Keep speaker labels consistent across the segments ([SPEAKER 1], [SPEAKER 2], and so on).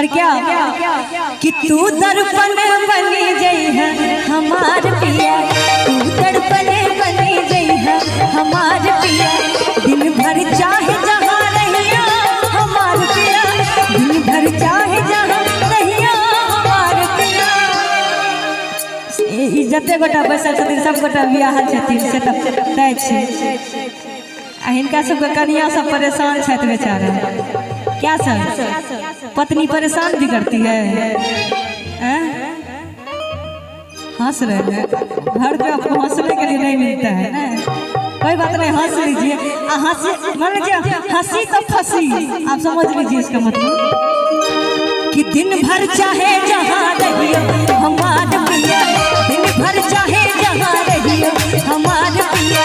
[SPEAKER 1] और क्या कि तू दर्पण बनी जई है हमार पिया, तू दर्पण बनी जई है हमार पिया, दिन भर चाहे जहाँ रहिया हमार पिया, दिन भर चाहे जहाँ रहिया हमार पिया। जते गोटा बैसल छथिन सब गोटा बियाह छथिन से तब तय छै, हिनका सबके कनिया सब परेशान छथि बेचारा। क्या सर पत्नी परेशान भी करती है? हंस रहे हैं, घर पे आपको हंसने के लिए नहीं मिलता है ना, कोई बात नहीं, हंस लीजिए। मान लीजिए हंसी तो फंसी, आप समझ लीजिए इसका मतलब कि दिन भर चाहे जहाँ रहियो हमार पिया, दिन भर चाहे जहाँ रहियो हमार पिया,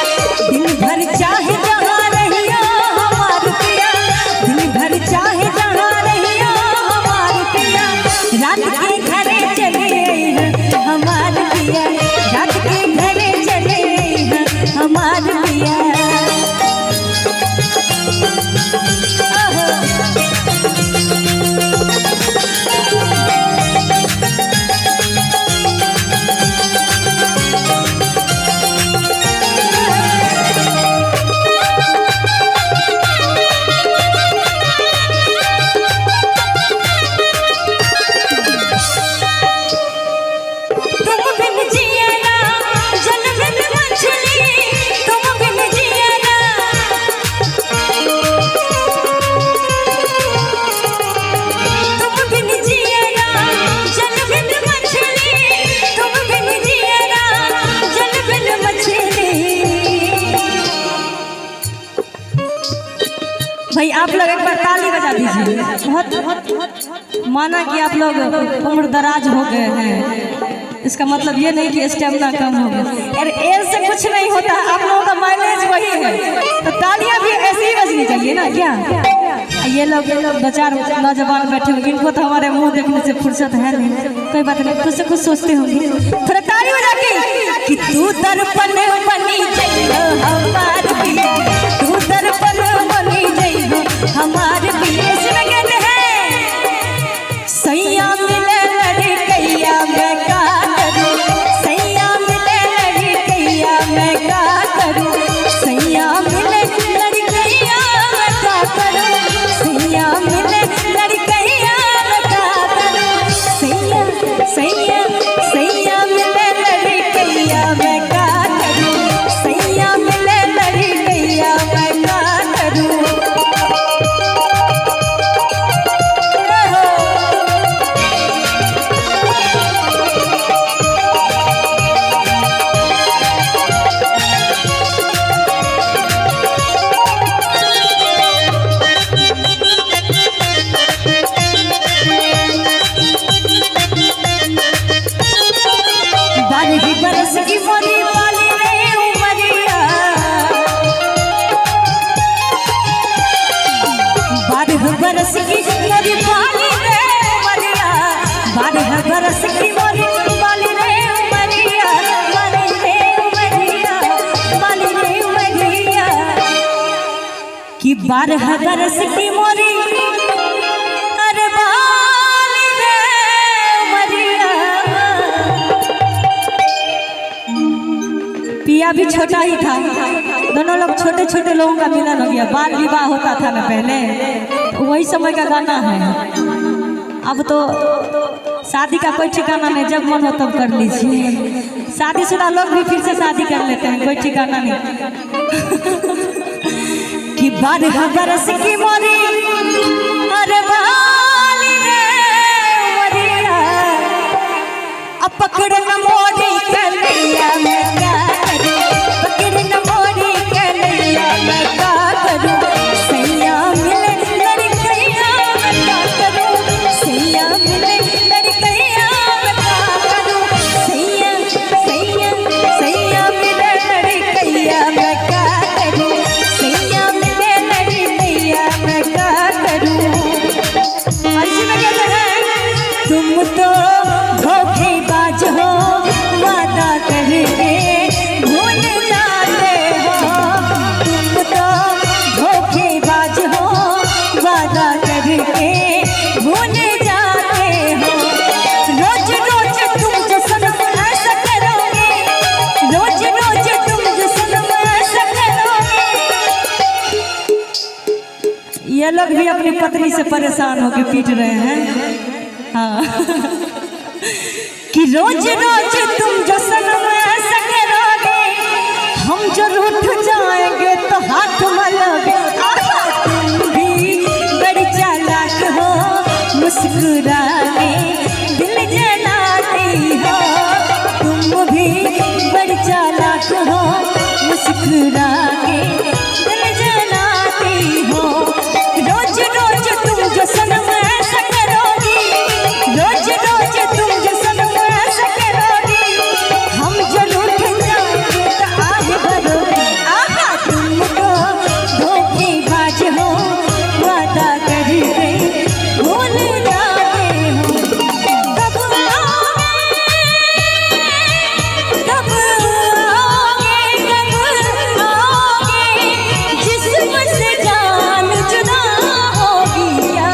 [SPEAKER 1] दिन भर चाहे जहाँ रहियो हमार पिया, दिन भर चाहे जहाँ रहियो हमार पिया, रात के घरे चले हैं हमार पिया, रात के घरे चले हैं हमार पिया। भाई आप लोग एक बार ताली बजा दीजिए। बहुत माना कि आप लोग उम्र दराज हो गए हैं, इसका मतलब ये नहीं कि स्टेमिना कम हो गया, यार एज से कुछ नहीं होता, आप लोगों का माइलेज वही है, तो तालियां भी ऐसे ही बजनी चाहिए ना। क्या ये लोग दो चार नौजवान बैठे होंगे, इनको तो हमारे मुंह देखने से फुर्सत है नहीं, कोई बात नहीं, कुछ से कुछ सोचते होंगे, थोड़ा ताली बजा के कि तू दर्पण बनी जइयो हमार पिया, तू दर्पण बनी जइयो हमार पिया। इसमें कहते हैं सैया मिले लड़कैया मैं का करूं, सैया मिले लड़कैया मैं का करूं, सैया मिले लड़कैया मैं का करूं, सैया मिले लड़कैया मैं का करूं, सैया सैया सैया मिले लड़कैया मैं का करूं, सैया मिले लड़कैया मैं का करूं। बरस की मोरी वाली रे उमरिया, 12 बरस की मोरी वाली रे उमरिया, 12 बरस की मोरी वाली रे उमरिया, वाली रे उमरिया, वाली रे उमरिया, कि 12 बरस की मोरी अरे वाली रे उमरिया। पिया भी छोटा ही था, दोनों लोग छोटे छोटे लोगों का मिलन हो गया, बाल विवाह होता था ना पहले, तो वही समय का गाना है। अब तो शादी का कोई ठिकाना नहीं, जब मन हो तब कर लीजिए, शादीशुदा लोग भी फिर से शादी कर लेते हैं, कोई ठिकाना नहीं। कि 12 बरस की मोरी अरे वाली रे उमरिया, अब पकड़ न मोड़ी कलिया मैं क्या करूं, पकड़ न मोड़ी कलिया मैं क्या करूं, सैया मिले लड़कैया मैं क्या करूं, सैया मिले लड़कैया मैं क्या करूं, सैया सैया सैया मिले लड़कैया मैं क्या करूं, सैया मिले लड़कैया मैं क्या करूं। और इसी में कहते हैं तुम तो धोखेबाज हो वादा करके ये लोग भी अपनी पत्नी से परेशान होकर पीट रहे हैं। हाँ कि रोज रोज तुम जो सनम ऐसा करोगे, हम जो रूठ जाएंगे तो हाथ मलोगे। तुम भी बड़ी चालाक हो, मुस्कुराने दिल जलाती हो। तुम भी बड़ी चालाक हो, मुस्कुराने दिल जलाती हो। रोज रोज तुम जो सनम ऐसा करोगी, रोज रोज तुम जो सनम ऐसा करोगी, हम जरूर जाएंगे तो आह भरोगे। आहा तुमको धोखेबाज हो, वादा कर गई भूल जाते हो। कब आओगे, कब आओगे, कब आओगे, जिस्म से जान जुदा होगी क्या?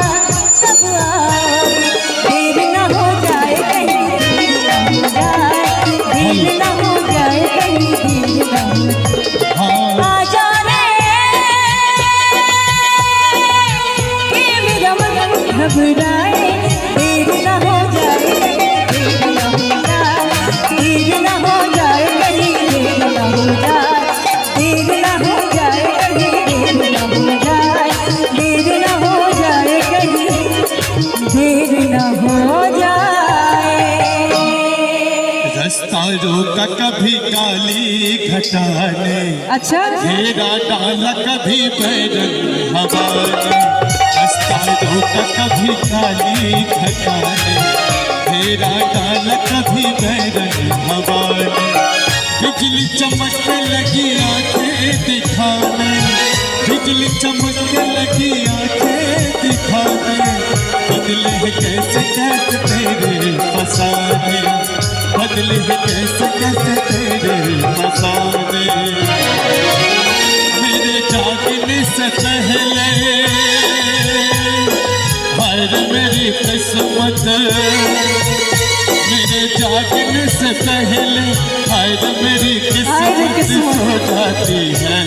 [SPEAKER 1] कब आओगे, देर न हो जाए कहीं, देर न हो जाए, देर न हो जाए कहीं, देर न हो जाए। आ जाने कि मेरा मन घबराए, देर न हो जाए कहीं, देर न हो जाए, देर न हो जाए कहीं, देर न हो जाए, देर न हो जाए कहीं, देर न हो जाए, देर न हो जाए कहीं, देर न हो जाए।
[SPEAKER 2] रास्ता रोका कभी काली घटा ने,
[SPEAKER 1] अच्छा
[SPEAKER 2] घेरा डाला कभी बैरन हवा ने। रास्ता रोका कभी काली घटा ने, घेरा डाला कभी बैरन हवा ने। बिजली चमक लगी आंखें दिखाने, बिजली चमक लगी आंखें दिखाने। बदले है कैसे कैसे तेरे फसाने, बदले है कैसे कैसे तेरे फसाने। मेरे जागने से पहले हर मेरी किस्मत, मेरे जागने से पहले हर मेरी किस्मत सो जाती है।